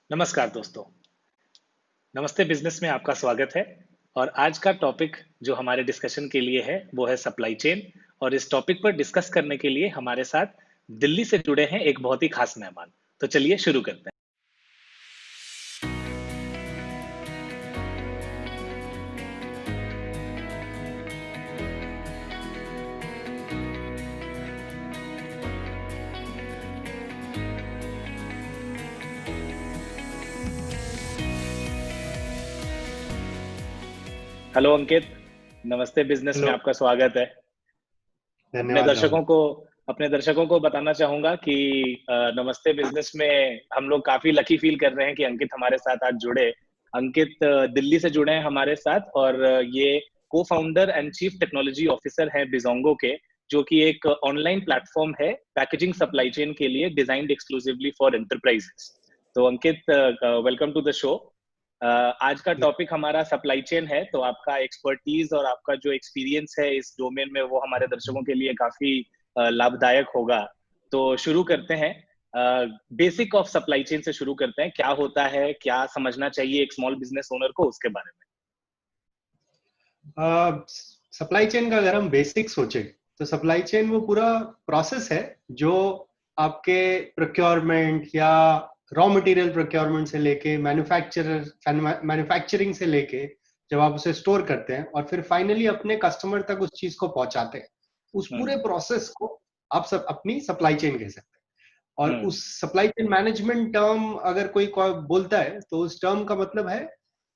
नमस्कार दोस्तों। नमस्ते बिजनेस में आपका स्वागत है। और आज का टॉपिक जो हमारे डिस्कशन के लिए है वो है सप्लाई चेन। और इस टॉपिक पर डिस्कस करने के लिए हमारे साथ दिल्ली से जुड़े हैं एक बहुत ही खास मेहमान। तो चलिए शुरू करते हैं। हेलो अंकित, नमस्ते बिजनेस में हेलो। आपका स्वागत है। अपने धन्यवाद राहुल। दर्शकों को अपने दर्शकों को बताना चाहूंगा कि नमस्ते बिजनेस में हम लोग काफी लकी फील कर रहे हैं कि अंकित हमारे साथ आज जुड़े। अंकित दिल्ली से जुड़े हैं हमारे साथ और ये को founder and chief technology officer हैं बिजोंगो के, जो कि एक ऑनलाइन प्लेटफॉर्म है पैकेजिंग सप्लाई चेन के लिए, डिजाइंड एक्सक्लूसिवली फॉर एंटरप्राइजेस। तो अंकित, वेलकम टू द शो। आज का टॉपिक हमारा सप्लाई चेन है, तो आपका एक्सपर्टीज और आपका जो एक्सपीरियंस है इस डोमेन में वो हमारे दर्शकों के लिए काफी लाभदायक होगा। तो शुरू करते हैं। बेसिक ऑफ सप्लाई चेन से शुरू करते हैं। क्या होता है, क्या समझना चाहिए एक स्मॉल बिजनेस ओनर को, उसके बारे में। सप्लाई चेन का अगर हम बेसिक सोचे तो सप्लाई चेन वो पूरा प्रोसेस है जो आपके प्रोक्योरमेंट या रॉ मटेरियल प्रोक्योरमेंट से लेके मैन्युफैक्चरिंग से लेके जब आप उसे स्टोर करते हैं और फिर फाइनली अपने कस्टमर तक उस चीज को पहुंचाते हैं, उस पूरे हम्म। प्रोसेस को आप सब अपनी सप्लाई चेन कह सकते हैं। और हम्म। उस सप्लाई चेन मैनेजमेंट टर्म अगर कोई बोलता है तो उस टर्म का मतलब है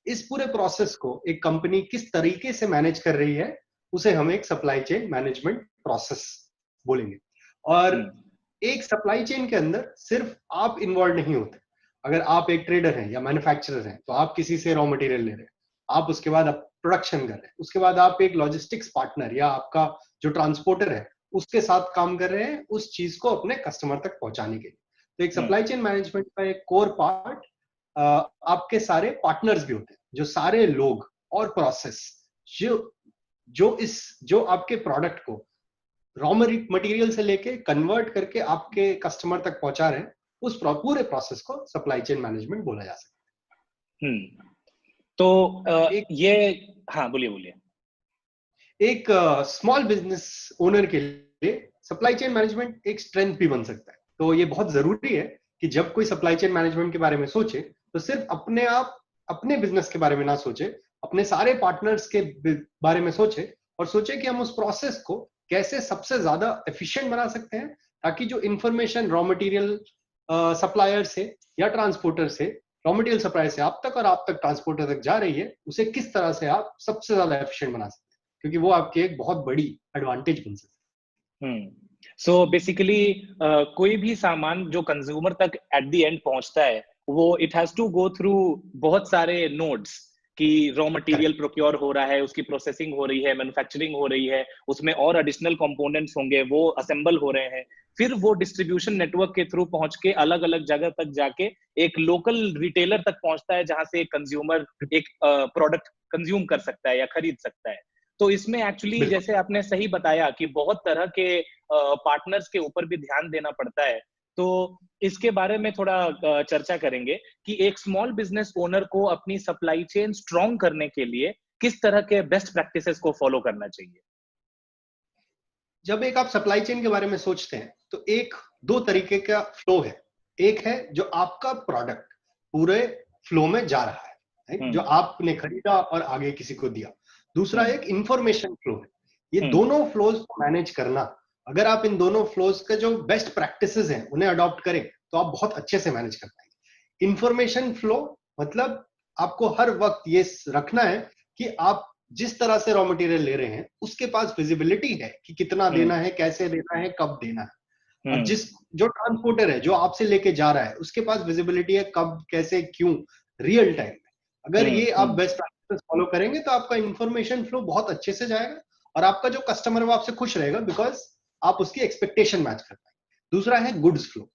इस पूरे प्रोसेस को एक कंपनी किस तरीके से मैनेज कर रही है, उसे हम एक सप्लाई चेन मैनेजमेंट प्रोसेस बोलेंगे। और हम्म। एक सप्लाई चेन के अंदर सिर्फ आप इन्वॉल्व नहीं होते। अगर आप एक ट्रेडर हैं या मैन्युफैक्चरर हैं तो आप किसी से रॉ मटेरियल ले रहे हैं, आप उसके बाद प्रोडक्शन कर रहे हैं, उसके बाद आप एक लॉजिस्टिक्स पार्टनर या आपका जो ट्रांसपोर्टर है उसके साथ काम कर रहे हैं उस चीज को अपने कस्टमर तक पहुंचाने के लिए। तो एक हम्म। सप्लाई चेन मैनेजमेंट का एक कोर पार्ट आपके सारे पार्टनर्स भी होते हैं, जो सारे लोग और प्रोसेस जो जो आपके प्रोडक्ट को रॉ मटेरियल से लेके कन्वर्ट करके आपके कस्टमर तक पहुंचा रहे हैं, उस पूरे प्रोसेस को सप्लाई चेन मैनेजमेंट बोला जा सकता हम्म। तो है। एक ये, हाँ बोलिए बोलिए। एक स्मॉल बिजनेस ओनर के लिए सप्लाई चेन मैनेजमेंट एक स्ट्रेंथ भी बन सकता है। तो ये बहुत जरूरी है कि जब कोई सप्लाई चेन मैनेजमेंट के बारे में सोचे तो सिर्फ अपने आप अपने बिजनेस के बारे में ना सोचे, अपने सारे पार्टनर्स के बारे में सोचे और सोचे कि हम उस प्रोसेस को कैसे सबसे ज्यादा एफिशिएंट बना सकते हैं, ताकि जो इंफॉर्मेशन रॉ मटेरियल सप्लायर से या ट्रांसपोर्टर से रॉ मटेरियल सप्लायर से आप तक और आप तक ट्रांसपोर्टर तक जा रही है, उसे किस तरह से आप सबसे ज्यादा एफिशिएंट बना सकते हैं, क्योंकि वो आपकी एक बहुत बड़ी एडवांटेज बन सकती सो बेसिकली कोई भी सामान जो कंज्यूमर तक एट द एंड पहुंचता है, वो it has to go through बहुत सारे नोड्स कि रॉ है। करेक्ट। मटेरियल प्रोक्योर हो रहा है, उसकी प्रोसेसिंग हो रही है, मैन्युफैक्चरिंग हो रही है, उसमें और एडिशनल कंपोनेंट्स होंगे, वो असेंबल हो रहे हैं, फिर वो डिस्ट्रीब्यूशन नेटवर्क के थ्रू पहुंच के अलग अलग जगह तक जाके एक लोकल रिटेलर तक पहुंचता है, जहां से एक कंज्यूमर एक प्रोडक्ट कंज्यूम कर सकता है या खरीद सकता है। तो इसमें एक्चुअली बिल्कुल। जैसे आपने सही बताया कि बहुत तरह के पार्टनर्स के ऊपर भी ध्यान देना पड़ता है। तो इसके बारे में थोड़ा चर्चा करेंगे कि एक स्मॉल बिजनेस ओनर को अपनी सप्लाई चेन स्ट्रॉन्ग करने के लिए किस तरह के बेस्ट प्रैक्टिसेस को फॉलो करना चाहिए। जब एक आप सप्लाई चेन के बारे में सोचते हैं तो एक दो तरीके का फ्लो है। एक है जो आपका प्रोडक्ट पूरे फ्लो में जा रहा है, right? जो हम्म। आपने खरीदा और आगे किसी को दिया। दूसरा हम्म। एक इंफॉर्मेशन फ्लो है। ये हम्म। दोनों फ्लोज को मैनेज करना, अगर आप इन दोनों फ्लोज के जो बेस्ट प्रैक्टिसेस हैं उन्हें अडॉप्ट करें तो आप बहुत अच्छे से मैनेज कर पाएंगे। इंफॉर्मेशन फ्लो मतलब आपको हर वक्त ये रखना है कि आप जिस तरह से रॉ मटेरियल ले रहे हैं उसके पास विजिबिलिटी है कि कितना हम्म। देना है, कैसे देना है, कब देना है। और हम्म। जो ट्रांसपोर्टर है जो आपसे लेके जा रहा है उसके पास विजिबिलिटी है कब, कैसे, क्यों, रियल टाइम में। अगर हम्म। ये आप हम्म। बेस्ट प्रैक्टिस फॉलो करेंगे तो आपका इंफॉर्मेशन फ्लो बहुत अच्छे से जाएगा और आपका जो कस्टमर है वो आपसे खुश रहेगा, बिकॉज आप उसकी एक्सपेक्टेशन मैच कर पाएंगे। दूसरा है गुड्स फ्लो।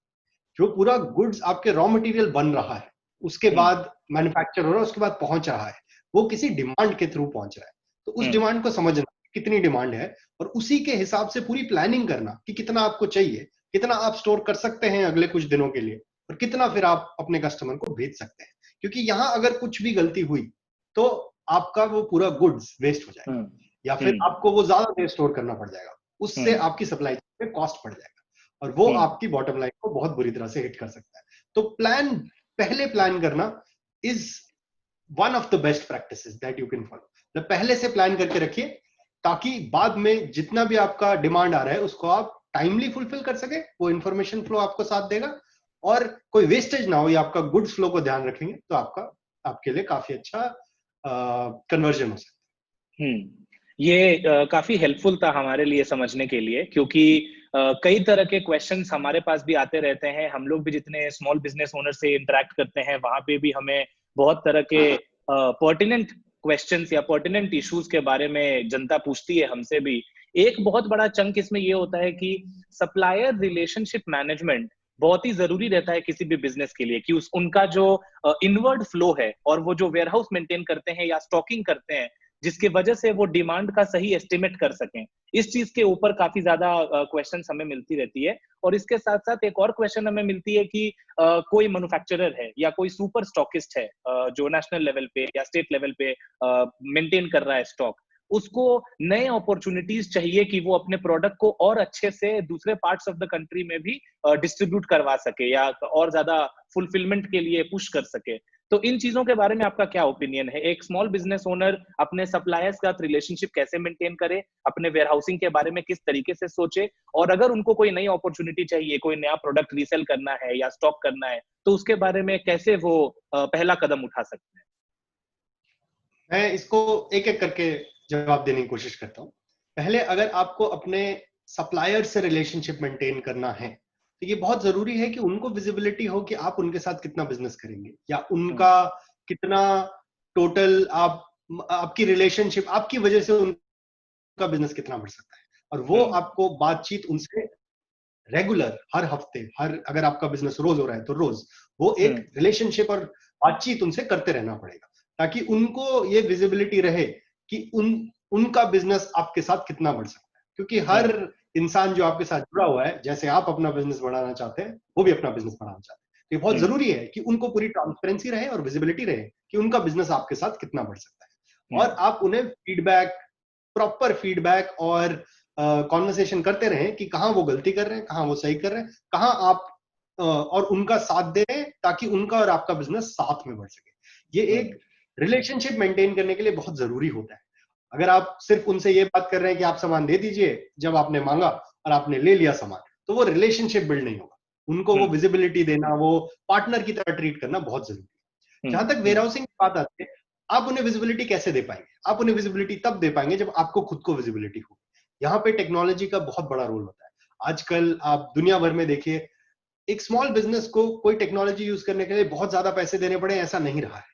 जो पूरा गुड्स आपके रॉ मटेरियल बन रहा है, उसके हम्म। बाद मैन्युफैक्चर हो रहा है, उसके बाद पहुंच रहा है, वो किसी डिमांड के थ्रू पहुंच रहा है। तो उस हम्म। डिमांड को समझना कितनी डिमांड है और उसी के हिसाब से पूरी प्लानिंग करना कि कितना आपको चाहिए, कितना आप स्टोर कर सकते हैं अगले कुछ दिनों के लिए, और कितना फिर आप अपने कस्टमर को भेज सकते हैं। क्योंकि यहाँ अगर कुछ भी गलती हुई तो आपका वो पूरा गुड्स वेस्ट हो जाएगा, या फिर आपको वो ज्यादा देर स्टोर करना पड़ जाएगा, उससे आपकी सप्लाई चेन में कॉस्ट बढ़ जाएगा, और वो आपकी बॉटम लाइन को बहुत बुरी तरह से हिट कर सकता है। तो पहले प्लान करना is one of the best practices that you can follow. तो पहले से प्लान करके रखिए, ताकि बाद में जितना भी आपका डिमांड आ रहा है उसको आप टाइमली फुलफिल कर सके, वो इंफॉर्मेशन फ्लो आपको साथ देगा, और कोई वेस्टेज ना हो, या आपका गुड्स फ्लो को ध्यान रखेंगे तो आपके लिए काफी अच्छा कन्वर्जन हो सकता है। ये काफी हेल्पफुल था हमारे लिए समझने के लिए, क्योंकि कई तरह के क्वेश्चंस हमारे पास भी आते रहते हैं। हम लोग भी जितने स्मॉल बिजनेस ओनर से इंटरेक्ट करते हैं वहां पे भी हमें बहुत तरह के पर्टिनेंट क्वेश्चंस या पर्टिनेंट इश्यूज के बारे में जनता पूछती है हमसे भी। एक बहुत बड़ा चंक इसमें ये होता है कि सप्लायर रिलेशनशिप मैनेजमेंट बहुत ही जरूरी रहता है किसी भी बिजनेस के लिए, कि उनका जो इनवर्ड फ्लो है और वो जो वेयरहाउस मेंटेन करते हैं या स्टॉकिंग करते हैं, जिसकी वजह से वो डिमांड का सही एस्टिमेट कर सकें, इस चीज के ऊपर काफी ज्यादा क्वेश्चंस हमें मिलती रहती है। और इसके साथ साथ एक और क्वेश्चन हमें मिलती है कि कोई मैन्युफैक्चरर है या कोई सुपर स्टॉकिस्ट है जो नेशनल लेवल पे या स्टेट लेवल पे मेंटेन कर रहा है स्टॉक, उसको नए अपॉर्चुनिटीज चाहिए कि वो अपने प्रोडक्ट को और अच्छे से दूसरे पार्ट्स ऑफ द कंट्री में भी डिस्ट्रीब्यूट करवा सके या और ज्यादा फुलफिलमेंट के लिए पुश कर सके। तो इन चीजों के बारे में आपका क्या ओपिनियन है? एक स्मॉल बिजनेस ओनर अपने सप्लायर्स का रिलेशनशिप कैसे मेंटेन करे, अपने वेयरहाउसिंग के बारे में किस तरीके से सोचे, और अगर उनको कोई नई अपॉर्चुनिटी चाहिए, कोई नया प्रोडक्ट रीसेल करना है या स्टॉक करना है, तो उसके बारे में कैसे वो पहला कदम उठा सकते हैं? मैं इसको एक एक करके जवाब देने की कोशिश करता हूँ। पहले, अगर आपको अपने सप्लायर से रिलेशनशिप मेंटेन करना है तो ये बहुत जरूरी है कि उनको विजिबिलिटी हो कि आप उनके साथ कितना बिजनेस करेंगे, या उनका कितना टोटल आपकी रिलेशनशिप, आपकी वजह से उनका बिजनेस कितना बढ़ सकता है। और वो आपको बातचीत उनसे रेगुलर, हर हफ्ते, अगर आपका बिजनेस रोज हो रहा है तो रोज वो एक रिलेशनशिप और बातचीत उनसे करते रहना पड़ेगा, ताकि उनको ये विजिबिलिटी रहे कि उनका बिजनेस आपके साथ कितना बढ़ सकता है। क्योंकि हर इंसान जो आपके साथ जुड़ा हुआ है, जैसे आप अपना बिजनेस बढ़ाना चाहते हैं, वो भी अपना बिजनेस बढ़ाना चाहते हैं, तो ये बहुत जरूरी है कि उनको पूरी ट्रांसपेरेंसी रहे और विजिबिलिटी रहे कि उनका बिजनेस आपके साथ कितना बढ़ सकता है। और आप उन्हें प्रॉपर फीडबैक और कॉन्वर्सेशन करते रहें कि कहाँ वो गलती कर रहे हैं, कहाँ वो सही कर रहे हैं, कहाँ आप और उनका साथ दे रहे हैं, ताकि उनका और आपका बिजनेस साथ में बढ़ सके। ये एक रिलेशनशिप मेंटेन करने के लिए बहुत जरूरी होता है। अगर आप सिर्फ उनसे ये बात कर रहे हैं कि आप सामान दे दीजिए जब आपने मांगा और आपने ले लिया सामान, तो वो रिलेशनशिप बिल्ड नहीं होगा। उनको वो विजिबिलिटी देना, वो पार्टनर की तरह ट्रीट करना बहुत जरूरी है। जहां तक वेयरहाउसिंग की बात आती है, आप उन्हें विजिबिलिटी कैसे दे पाएंगे? आप उन्हें विजिबिलिटी तब दे पाएंगे जब आपको खुद को विजिबिलिटी हो। यहाँ पे टेक्नोलॉजी का बहुत बड़ा रोल होता है। आजकल आप दुनिया भर में देखिए, एक स्मॉल बिजनेस को कोई टेक्नोलॉजी यूज करने के लिए बहुत ज्यादा पैसे देने पड़े, ऐसा नहीं रहा है।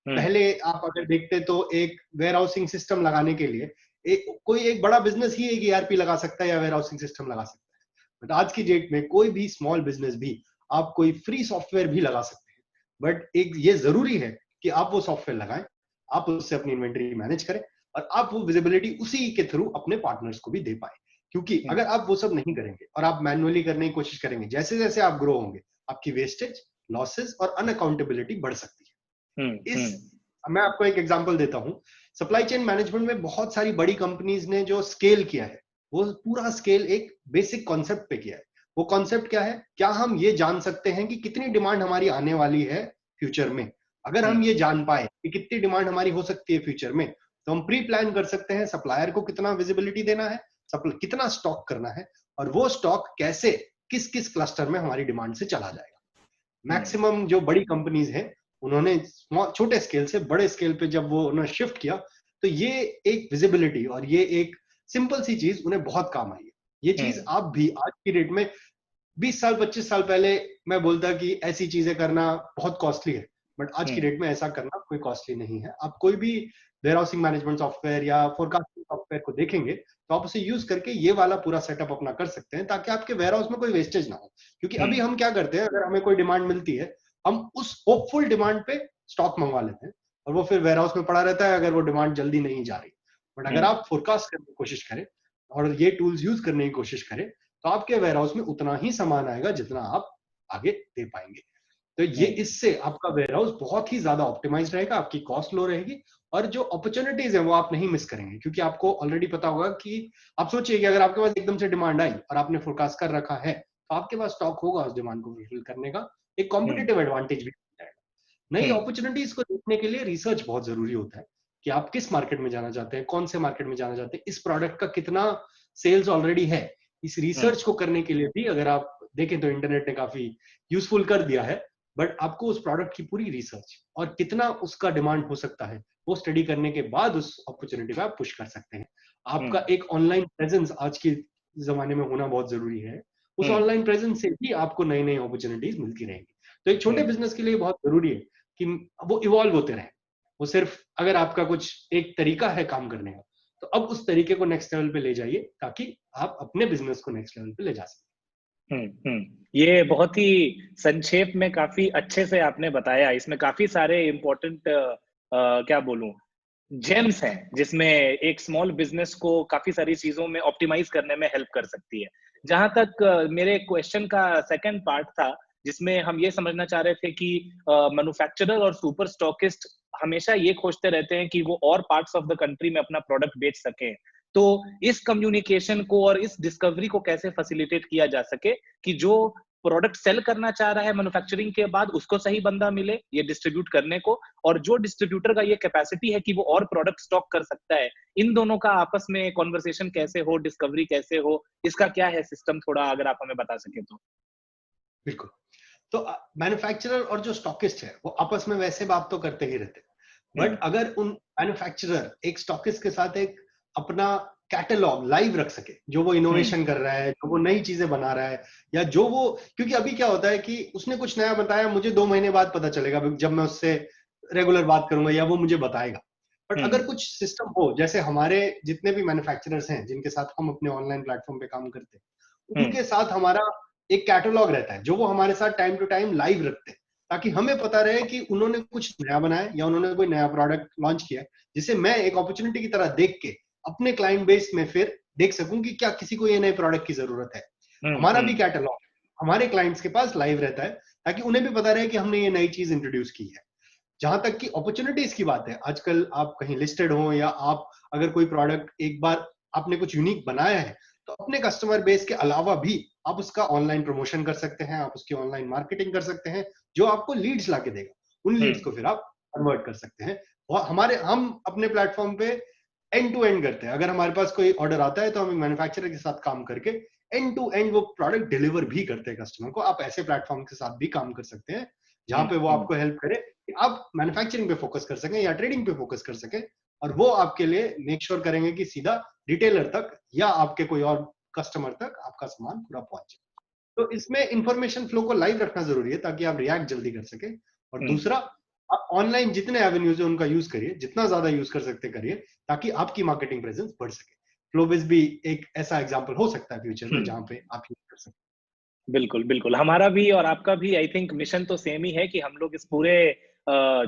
पहले आप अगर देखते तो एक वेयर हाउसिंग सिस्टम लगाने के लिए कोई एक बड़ा बिजनेस ही एक ईआरपी लगा सकता है या वेयर हाउसिंग सिस्टम लगा सकता है। बट आज की डेट में कोई भी स्मॉल बिजनेस भी आप कोई फ्री सॉफ्टवेयर भी लगा सकते हैं। बट एक ये जरूरी है कि आप वो सॉफ्टवेयर लगाएं, आप उससे अपनी इन्वेंटरी मैनेज करें, और आप वो विजिबिलिटी उसी के थ्रू अपने पार्टनर्स को भी दे पाए। क्योंकि अगर आप वो सब नहीं करेंगे और आप मैन्युअली करने की कोशिश करेंगे, जैसे जैसे आप ग्रो होंगे, आपकी वेस्टेज, लॉसेस और अनअकाउंटेबिलिटी बढ़ सकती है। मैं आपको एक एग्जांपल देता हूं। सप्लाई चेन मैनेजमेंट में बहुत सारी बड़ी कंपनीज ने जो स्केल किया है, वो पूरा स्केल एक बेसिक कॉन्सेप्ट पे किया है। वो कॉन्सेप्ट क्या है? क्या हम ये जान सकते हैं कि कितनी डिमांड हमारी आने वाली है फ्यूचर में? अगर हम ये जान पाए कि कितनी डिमांड हमारी हो सकती है फ्यूचर में, तो हम प्री प्लान कर सकते हैं सप्लायर को कितना विजिबिलिटी देना है, कितना स्टॉक करना है, और वो स्टॉक कैसे, किस किस क्लस्टर में हमारी डिमांड से चला जाएगा। मैक्सिमम जो बड़ी कंपनीज हैं, उन्होंने छोटे स्केल से बड़े स्केल पे जब वो उन्होंने शिफ्ट किया, तो ये एक विजिबिलिटी और ये एक सिंपल सी चीज उन्हें बहुत काम आई है। ये चीज आप भी आज की डेट में 20 साल 25 साल पहले मैं बोलता कि ऐसी चीजें करना बहुत कॉस्टली है, बट आज की डेट में ऐसा करना कोई कॉस्टली नहीं है। आप कोई भी वेयर हाउसिंग मैनेजमेंट सॉफ्टवेयर या फोरकास्टिंग सॉफ्टवेयर को देखेंगे तो आप उसे यूज करके ये वाला पूरा सेटअप अपना कर सकते हैं, ताकि आपके वेयर हाउस में कोई वेस्टेज ना हो। क्योंकि अभी हम क्या करते हैं, अगर हमें कोई डिमांड मिलती है, हम उस होपफुल डिमांड पे स्टॉक मंगवा लेते हैं और वो फिर वेयर हाउस में पड़ा रहता है अगर वो डिमांड जल्दी नहीं जा रही। बट अगर आप फोरकास्ट करने की कोशिश करें और ये टूल्स यूज करने की कोशिश करें, तो आपके वेयर हाउस में उतना ही सामान आएगा जितना आप आगे दे पाएंगे। तो ये इससे आपका वेयरहाउस बहुत ही ज्यादा ऑप्टिमाइज रहेगा, आपकी कॉस्ट लो रहेगी, और जो अपॉर्चुनिटीज है वो आप नहीं मिस करेंगे, क्योंकि आपको ऑलरेडी पता होगा कि आप सोचिए कि अगर आपके पास एकदम से डिमांड आई और आपने फोरकास्ट कर रखा है, तो आपके पास स्टॉक होगा उस डिमांड को फुलफिल करने का, एक कॉम्पिटिटिव एडवांटेज भी हो जाएगा। नई अपॉर्चुनिटीज को देखने के लिए रिसर्च बहुत जरूरी होता है कि आप किस मार्केट में जाना चाहते हैं, कौन से मार्केट में जाना चाहते हैं, इस प्रोडक्ट का कितना सेल्स ऑलरेडी है। इस रिसर्च को करने के लिए भी अगर आप देखें तो इंटरनेट ने काफी यूजफुल कर दिया है, बट आपको उस प्रोडक्ट की पूरी रिसर्च और कितना उसका डिमांड हो सकता है वो स्टडी करने के बाद उस अपॉर्चुनिटी पे आप पुश कर सकते हैं। आपका एक ऑनलाइन प्रेजेंस आज के जमाने में होना बहुत जरूरी है। उस ऑनलाइन प्रेजेंस से भी आपको नई नई अपॉर्चुनिटीज मिलती रहेंगी। तो एक छोटे बिजनेस के लिए बहुत जरूरी है कि वो इवॉल्व होते रहे। वो सिर्फ अगर आपका कुछ एक तरीका है काम करने का, तो अब उस तरीके को नेक्स्ट लेवल पे ले जाइए ताकि आप अपने बिजनेस को नेक्स्ट लेवल पे ले जा सकें। ये बहुत ही संक्षेप में काफी अच्छे से आपने बताया। इसमें काफी सारे इम्पोर्टेंट क्या बोलूं जेम्स हैं, जिसमें एक स्मॉल बिजनेस को काफी सारी चीजों में ऑप्टिमाइज करने में हेल्प कर सकती है। जहां तक मेरे क्वेश्चन का सेकंड पार्ट था, जिसमें हम ये समझना चाह रहे थे कि मैन्युफैक्चरर और सुपर स्टॉकिस्ट हमेशा ये खोजते रहते हैं कि वो और पार्ट्स ऑफ द कंट्री में अपना प्रोडक्ट बेच सकें। तो इस कम्युनिकेशन को और इस डिस्कवरी को कैसे फैसिलिटेट किया जा सके कि जो प्रोडक्ट सेल करना चाह रहा है मैन्युफैक्चरिंग के बाद, उसको सही बंदा मिले ये डिस्ट्रीब्यूट करने को, और जो डिस्ट्रीब्यूटर का ये कैपेसिटी है कि वो और प्रोडक्ट स्टॉक कर सकता है, इन दोनों का आपस में कॉन्वर्सेशन कैसे हो, डिस्कवरी कैसे हो, इसका क्या है सिस्टम, थोड़ा अगर आप हमें बता सके तो। बिल्कुल। तो मैन्युफैक्चरर और जो स्टॉकिस्ट है वो आपस में वैसे बात तो करते ही रहते हैं, बट अगर उन मैन्युफैक्चरर एक स्टॉकिस्ट के साथ एक अपना कैटलॉग लाइव रख सके, जो वो इनोवेशन कर रहा है, जो वो नई चीजें बना रहा है, या जो वो, क्योंकि अभी क्या होता है कि उसने कुछ नया बताया, मुझे 2 महीने बाद पता चलेगा जब मैं उससे रेगुलर बात करूंगा या वो मुझे बताएगा। बट अगर कुछ सिस्टम हो, जैसे हमारे जितने भी मैन्युफैक्चरर्स हैं जिनके साथ हम अपने ऑनलाइन प्लेटफॉर्म पे काम करते हैं, उनके साथ हमारा एक कैटलॉग रहता है जो वो हमारे साथ टाइम टू टाइम लाइव रखते हैं, ताकि हमें पता रहे कि उन्होंने कुछ नया बनाया या उन्होंने कोई नया प्रोडक्ट लॉन्च किया, जिसे मैं एक अपॉर्चुनिटी की तरह देख के अपने क्लाइंट बेस में फिर देख सकूं कि क्या किसी को ये नए प्रोडक्ट की जरूरत है। हमारा भी कैटलॉग हमारे क्लाइंट्स के पास लाइव रहता है, ताकि उन्हें भी पता रहे कि हमने ये नई चीज इंट्रोड्यूस की है। जहां तक कि अपॉर्चुनिटीज की बात है, आजकल आप कहीं लिस्टेड हो या आप अगर कोई प्रोडक्ट एक बार आपने कुछ यूनिक बनाया है, तो अपने कस्टमर बेस के अलावा भी आप उसका ऑनलाइन प्रमोशन कर सकते हैं, आप उसकी ऑनलाइन मार्केटिंग कर सकते हैं, जो आपको लीड्स लाके देगा। उन लीड्स को फिर आप कन्वर्ट कर सकते हैं। और हम अपने प्लेटफॉर्म पे एंड टू एंड करते हैं। अगर हमारे पास कोई ऑर्डर आता है तो हम मैन्युफैक्चरर के साथ काम करके एंड टू एंड वो प्रोडक्ट डिलीवर भी करते हैं कस्टमर को। आप ऐसे प्लेटफॉर्म के साथ भी काम कर सकते हैं जहां पे वो आपको हेल्प करे कि आप मैन्युफैक्चरिंग पे फोकस कर सकें या ट्रेडिंग पे फोकस कर सकें, और वो आपके लिए मेक श्योर करेंगे कि सीधा रिटेलर तक या आपके कोई और कस्टमर तक आपका सामान पूरा पहुंचे। तो इसमें इंफॉर्मेशन फ्लो को लाइव रखना जरूरी है ताकि आप रिएक्ट जल्दी कर सके। और दूसरा, आप ऑनलाइन जितने एवेन्यूज है उनका यूज करिए, जितना ज्यादा यूज कर सकते करिए, ताकि आपकी मार्केटिंग प्रेजेंस बढ़ सके। फ्लोबिज भी एक ऐसा एग्जांपल हो सकता है फ्यूचर में जहां पे आप यूज कर सकते। बिल्कुल बिल्कुल, हमारा भी और आपका भी आई थिंक मिशन तो सेम ही है कि हम लोग इस पूरे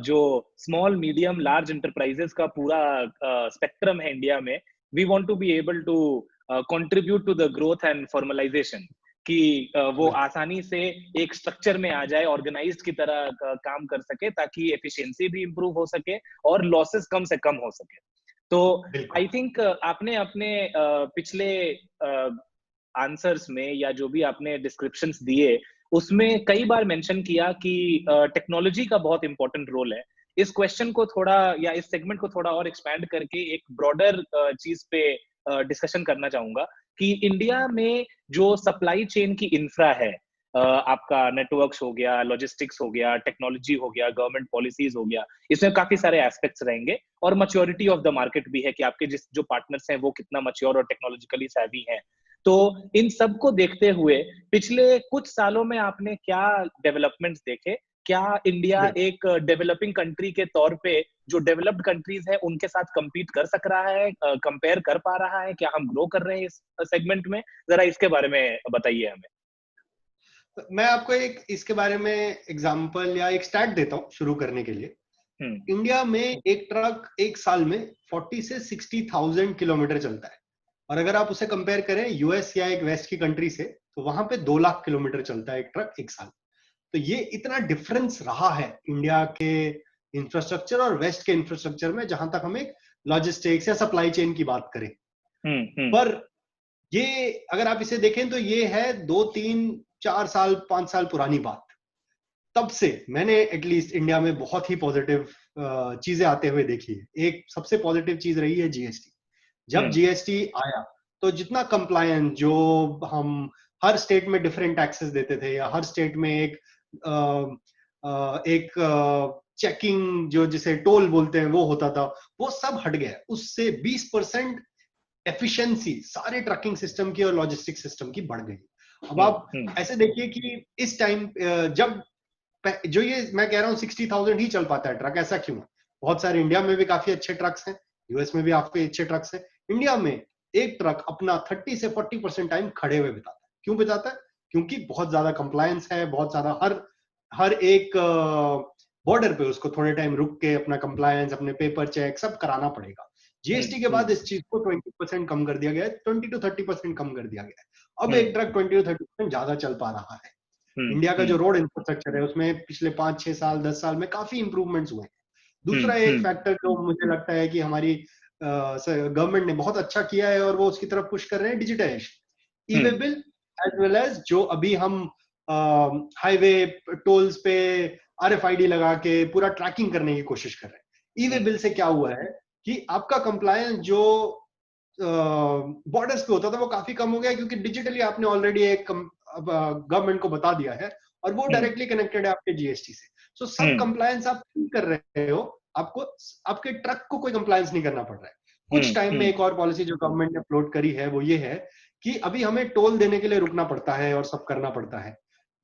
जो स्मॉल मीडियम लार्ज एंटरप्राइजेस का पूरा स्पेक्ट्रम है इंडिया में, we want to be able to contribute to the growth and formalisation, कि वो आसानी से एक स्ट्रक्चर में आ जाए, ऑर्गेनाइज्ड की तरह काम कर सके, ताकि एफिशिएंसी भी इंप्रूव हो सके और लॉसेस कम से कम हो सके। तो आई थिंक आपने अपने पिछले आंसर्स में या जो भी आपने डिस्क्रिप्शंस दिए, उसमें कई बार मेंशन किया कि टेक्नोलॉजी का बहुत इंपॉर्टेंट रोल है। इस क्वेश्चन को थोड़ा या इस सेगमेंट को थोड़ा और एक्सपैंड करके एक ब्रॉडर चीज पे डिस्कशन करना चाहूंगा कि इंडिया में जो सप्लाई चेन की इंफ्रा है, आपका नेटवर्क्स हो गया, लॉजिस्टिक्स हो गया, टेक्नोलॉजी हो गया, गवर्नमेंट पॉलिसीज हो गया, इसमें काफी सारे एस्पेक्ट्स रहेंगे, और मैच्योरिटी ऑफ द मार्केट भी है कि आपके जो पार्टनर्स हैं वो कितना मैच्योर और टेक्नोलॉजिकली savvy हैं। तो इन सब को देखते हुए पिछले कुछ सालों में आपने क्या डेवलपमेंट्स देखे? क्या इंडिया एक डेवलपिंग कंट्री के तौर पे जो डेवलप्ड कंट्रीज है उनके साथ compete कर सक रहा है, कंपेयर कर पा रहा है? क्या हम ग्रो कर रहे हैं इस सेगमेंट में? जरा इसके बारे में बताइए हमें। मैं आपको एक इसके बारे में एग्जांपल या एक स्टैट देता हूँ शुरू करने के लिए। इंडिया में एक ट्रक एक साल में 40 से 60,000 किलोमीटर चलता है, और अगर आप उसे कंपेयर करें यूएस या एक वेस्ट की कंट्री से, तो वहां पे 2 लाख किलोमीटर चलता है एक ट्रक एक साल। तो ये इतना डिफरेंस रहा है इंडिया के इंफ्रास्ट्रक्चर और वेस्ट के इंफ्रास्ट्रक्चर में, जहां तक हम एक लॉजिस्टिक्स या सप्लाई चेन की बात करें। पर ये अगर आप इसे देखें तो ये है 2 3 4 साल 5 साल पुरानी बात। तब से मैंने एटलीस्ट इंडिया में बहुत ही पॉजिटिव चीजें आते हुए देखी है। एक सबसे पॉजिटिव चीज रही है जीएसटी। जब जीएसटी आया तो जितना कंप्लायंस, जो हम हर स्टेट में डिफरेंट टैक्सेस देते थे, या हर स्टेट में एक चेकिंग जो जिसे टोल बोलते हैं वो होता था, वो सब हट गया। उससे 20% एफिशिएंसी सारे ट्रकिंग सिस्टम की और लॉजिस्टिक सिस्टम की बढ़ गई। अब आप ऐसे देखिए कि इस टाइम जब जो ये मैं कह रहा हूँ 60,000 ही चल पाता है ट्रक, ऐसा क्यों है? बहुत सारे इंडिया में भी काफी अच्छे ट्रक्स हैं, यूएस में भी काफी अच्छे ट्रक्स हैं। इंडिया में एक ट्रक अपना 30 से 40% टाइम खड़े हुए बिताता है। क्यों बिताता है? क्योंकि बहुत ज्यादा कंप्लायंस है, बहुत ज्यादा हर एक बॉर्डर पे उसको थोड़े टाइम रुक के अपना कंप्लायंस, अपने पेपर चेक सब कराना पड़ेगा। जीएसटी के बाद इस चीज को 20% कम कर दिया गया है, 20 to 30% कम कर दिया गया है। अब एक ट्रक 20 to 30% ज्यादा चल पा रहा है। इंडिया का जो रोड इंफ्रास्ट्रक्चर है उसमें पिछले 5 6 साल 10 साल में काफी इंप्रूवमेंट्स हुए हैं। दूसरा एक फैक्टर जो मुझे लगता है कि हमारी गवर्नमेंट ने बहुत अच्छा किया है और वो उसकी तरफ पुश कर रहे हैं, digitisation. E way bill as well as जो अभी हम हाईवे टोल्स पे आरएफआईडी लगा के पूरा ट्रैकिंग करने की कोशिश कर रहे हैं। ई वे बिल से क्या हुआ है कि आपका कंप्लायंस जो बॉर्डर्स पे होता था वो काफी कम हो गया, क्योंकि डिजिटली आपने ऑलरेडी एक गवर्नमेंट को बता दिया है और वो डायरेक्टली कनेक्टेड है आपके जीएसटी से। सो सब कंप्लायंस आप कर रहे हो, आपको आपके ट्रक को कोई कंप्लायंस नहीं करना पड़ रहा है। कुछ टाइम में एक और पॉलिसी जो गवर्नमेंट ने फ्लोट करी है वो ये है कि अभी हमें टोल देने के लिए रुकना पड़ता है और सब करना पड़ता है।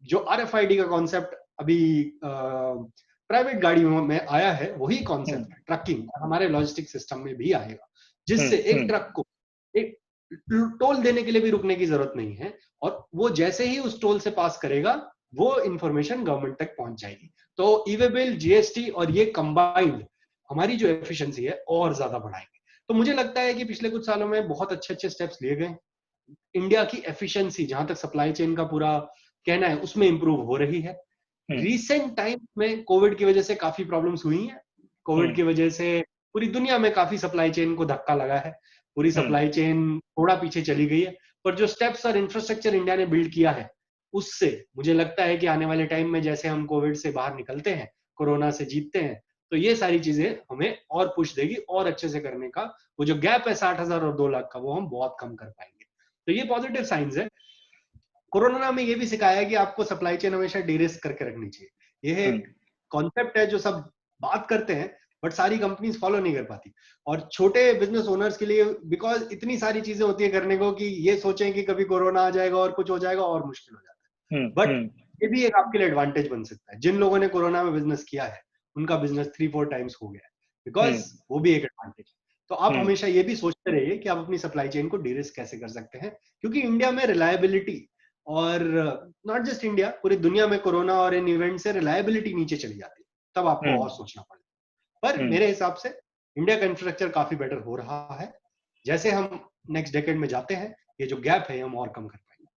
जो आरएफआईडी का कॉन्सेप्ट अभी प्राइवेट गाड़ियों में आया है, वही कॉन्सेप्ट ट्रकिंग हमारे लॉजिस्टिक सिस्टम में भी आएगा, जिससे एक ट्रक को एक टोल देने के लिए भी रुकने की जरूरत नहीं है, और वो जैसे ही उस टोल से पास करेगा वो इंफॉर्मेशन गवर्नमेंट तक पहुंच जाएगी। तो ई वे बिल, जीएसटी और ये कंबाइंड हमारी जो एफिशिएंसी है और ज्यादा बढ़ाएंगे। तो मुझे लगता है कि पिछले कुछ सालों में बहुत अच्छे अच्छे स्टेप्स लिए गए। इंडिया की एफिशिएंसी, जहां तक सप्लाई चेन का पूरा कहना है, उसमें इंप्रूव हो रही है। रिसेंट टाइम में कोविड की वजह से काफी प्रॉब्लम्स हुई हैं। कोविड की वजह से पूरी दुनिया में काफी सप्लाई चेन को धक्का लगा है, पूरी सप्लाई चेन थोड़ा पीछे चली गई है। पर जो स्टेप्स और इंफ्रास्ट्रक्चर इंडिया ने बिल्ड किया है, उससे मुझे लगता है कि आने वाले टाइम में जैसे हम कोविड से बाहर निकलते हैं, कोरोना से जीतते हैं, तो ये सारी चीजें हमें और पुश देगी और अच्छे से करने का। वो जो गैप है 60,000 और 2 लाख का, वो हम बहुत कम कर पाएंगे। तो ये पॉजिटिव साइंस है। कोरोना में ये भी सिखाया है कि आपको सप्लाई चेन हमेशा डी-रिस्क करके रखनी चाहिए। ये एक कॉन्सेप्ट है जो सब बात करते हैं, बट सारी कंपनीज फॉलो नहीं कर पाती। और छोटे बिजनेस ओनर्स के लिए, बिकॉज इतनी सारी चीजें होती है करने को, कि ये सोचें कि कभी कोरोना आ जाएगा और कुछ हो जाएगा और मुश्किल हो जाता है। बट ये भी एक आपके लिए एडवांटेज बन सकता है। जिन लोगों ने कोरोना में बिजनेस किया है, उनका बिजनेस 3-4 टाइम्स हो गया है, बिकॉज वो भी एक एडवांटेज है। तो आप हमेशा ये भी सोचते रहिए कि आप अपनी सप्लाई चेन को डी-रिस्क कैसे कर सकते हैं, क्योंकि इंडिया में रिलायबिलिटी, और नॉट जस्ट इंडिया, पूरी दुनिया में कोरोना और इन इवेंट से रिलायबिलिटी नीचे चली जाती है, तब आपको और सोचना पड़ेगा। पर मेरे हिसाब से इंडिया का इंफ्रास्ट्रक्चर काफी बेटर हो रहा है। जैसे हम नेक्स्ट डेकेड में जाते हैं, ये जो गैप है हम और कम कर पाएंगे।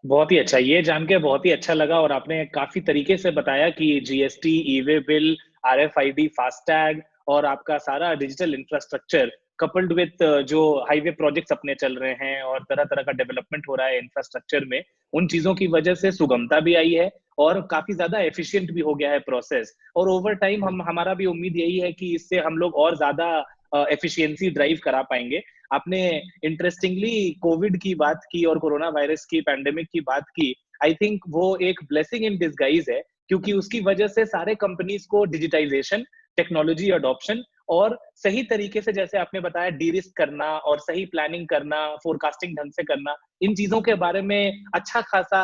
बहुत ही अच्छा, ये जान के बहुत ही अच्छा लगा। और आपने काफी तरीके से बताया कि जीएसटी, ई वे बिल, आरएफआईडी, फास्टैग और आपका सारा डिजिटल इंफ्रास्ट्रक्चर कपल्ड विथ जो हाईवे प्रोजेक्ट्स अपने चल रहे हैं और तरह तरह का डेवलपमेंट हो रहा है इंफ्रास्ट्रक्चर में, उन चीजों की वजह से सुगमता भी आई है और काफी ज्यादा एफिशिएंट भी हो गया है प्रोसेस। और ओवर टाइम हमारा भी उम्मीद यही है कि इससे हम लोग और ज्यादा एफिशिएंसी ड्राइव करा पाएंगे। आपने इंटरेस्टिंगली कोविड की बात की और कोरोना वायरस की पैंडेमिक की बात की। आई थिंक वो एक ब्लेसिंग इन डिसगाइज है, क्योंकि उसकी वजह से सारे कंपनीज को डिजिटाइजेशन, टेक्नोलॉजी अडॉप्शन और सही तरीके से, जैसे आपने बताया, डी रिस्क करना और सही प्लानिंग करना, फोरकास्टिंग ढंग से करना, इन चीजों के बारे में अच्छा खासा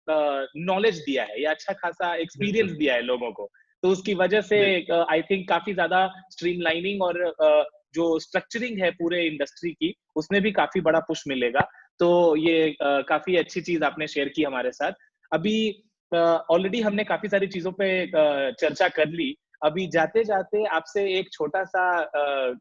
नॉलेज दिया है या अच्छा खासा एक्सपीरियंस दिया है लोगों को। तो उसकी वजह से आई थिंक काफी ज्यादा स्ट्रीमलाइनिंग और जो स्ट्रक्चरिंग है पूरे इंडस्ट्री की, उसमें भी काफी बड़ा पुश मिलेगा। तो ये काफी अच्छी चीज आपने शेयर की हमारे साथ। अभी ऑलरेडी हमने काफी सारी चीजों पे चर्चा कर ली। अभी जाते जाते आपसे एक छोटा सा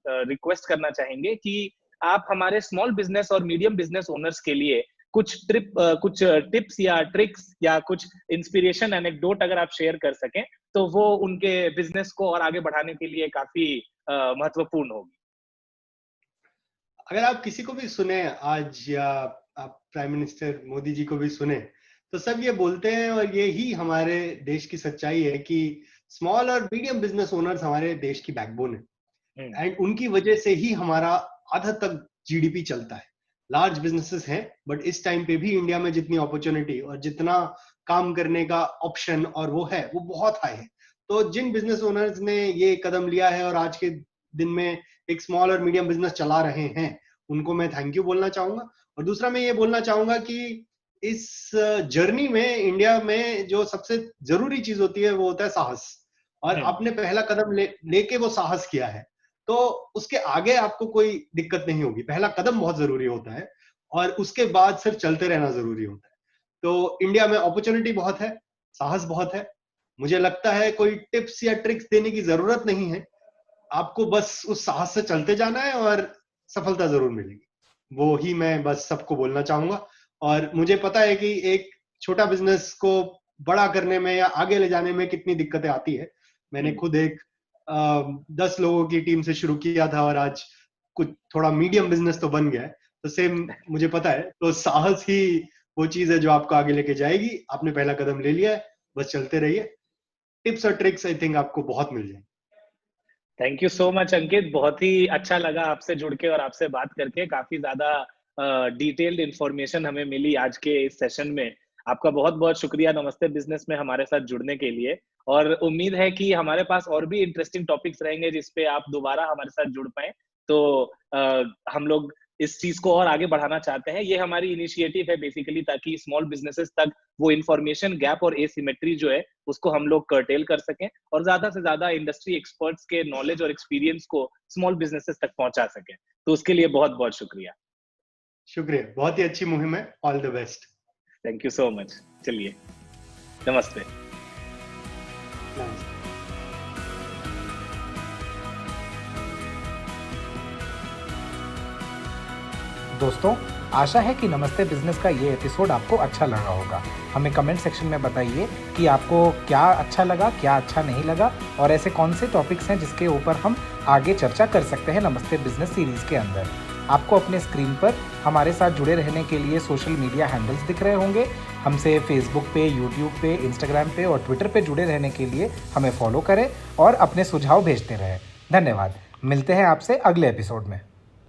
रिक्वेस्ट करना चाहेंगे कि आप हमारे स्मॉल बिजनेस और मीडियम बिजनेस ओनर्स के लिए कुछ टिप्स या ट्रिक्स या कुछ इंस्पिरेशन एनेक्डोट अगर आप शेयर कर सकें तो वो उनके बिजनेस को और आगे बढ़ाने के लिए काफी महत्वपूर्ण होगी। अगर आप किसी को भी सुने आज, या आप प्राइम मिनिस्टर मोदी जी को भी सुने, तो सब ये बोलते हैं, और ये ही हमारे देश की सच्चाई है कि स्मॉल और मीडियम बिजनेस ओनर्स हमारे देश की बैकबोन है, एंड उनकी वजह से ही हमारा आधा तक जीडीपी चलता है। लार्ज बिजनेसेस हैं, बट इस टाइम पे भी इंडिया में जितनी अपॉर्चुनिटी और जितना काम करने का ऑप्शन और वो है, वो बहुत हाई है। तो जिन बिजनेस ओनर्स ने ये कदम लिया है और आज के दिन में एक स्मॉल और मीडियम बिजनेस चला रहे हैं, उनको मैं थैंक यू बोलना चाहूंगा। और दूसरा मैं ये बोलना चाहूंगा कि इस जर्नी में इंडिया में जो सबसे जरूरी चीज होती है वो होता है साहस। और आपने पहला कदम लेके वो साहस किया है, तो उसके आगे आपको कोई दिक्कत नहीं होगी। पहला कदम बहुत जरूरी होता है, और उसके बाद सिर्फ चलते रहना जरूरी होता है। तो इंडिया में अपॉर्चुनिटी बहुत है, साहस बहुत है। मुझे लगता है कोई टिप्स या ट्रिक्स देने की जरूरत नहीं है, आपको बस उस साहस से चलते जाना है और सफलता जरूर मिलेगी। वो ही मैं बस सबको बोलना चाहूंगा। और मुझे पता है कि एक छोटा बिजनेस को बड़ा करने में या आगे ले जाने में कितनी दिक्कतें आती है। मैंने खुद एक 10 लोगों की टीम से शुरू किया था, और आज कुछ थोड़ा मीडियम बिजनेस तो बन गया है। तो सेम मुझे पता है, तो साहस ही वो चीज है जो आपको आगे लेके जाएगी। आपने पहला कदम ले लिया है, बस चलते रहिए। टिप्स और ट्रिक्स आई थिंक आपको बहुत मिल जाएंगे। थैंक यू सो मच अंकित, बहुत ही अच्छा लगा आपसे जुड़ के और आपसे बात करके। काफी ज्यादा डिटेल्ड इंफॉर्मेशन हमें मिली आज के इस सेशन में। आपका बहुत बहुत शुक्रिया नमस्ते बिजनेस में हमारे साथ जुड़ने के लिए। और उम्मीद है कि हमारे पास और भी इंटरेस्टिंग टॉपिक्स रहेंगे जिसपे आप दोबारा हमारे साथ जुड़ पाए। तो हम लोग इस चीज को और आगे बढ़ाना चाहते हैं। ये हमारी इनिशिएटिव है बेसिकली, ताकि स्मॉल बिजनेसेस तक वो इंफॉर्मेशन गैप और एसिमेट्री जो है उसको हम लोग कर्टेल कर सकें, और ज्यादा से ज्यादा इंडस्ट्री एक्सपर्ट्स के नॉलेज और एक्सपीरियंस को स्मॉल बिजनेसेस तक पहुंचा सकें। तो उसके लिए बहुत बहुत शुक्रिया। शुक्रिया, बहुत ही अच्छी मुहिम है। All the best. Thank you so much. चलिए, नमस्ते। दोस्तों, आशा है कि नमस्ते बिजनेस का ये एपिसोड आपको अच्छा लगा होगा। हमें कमेंट सेक्शन में बताइए कि आपको क्या अच्छा लगा, क्या अच्छा नहीं लगा, और ऐसे कौन से टॉपिक्स हैं जिसके ऊपर हम आगे चर्चा कर सकते हैं नमस्ते बिजनेस सीरीज़ के अंदर। आपको अपने स्क्रीन पर हमारे साथ जुड़े रहने के लिए सोशल मीडिया हैंडल्स दिख रहे होंगे। हमसे फेसबुक पे, यूट्यूब पे, इंस्टाग्राम पे और ट्विटर पे जुड़े रहने के लिए हमें फॉलो करें और अपने सुझाव भेजते रहें। धन्यवाद। मिलते हैं आपसे अगले एपिसोड में।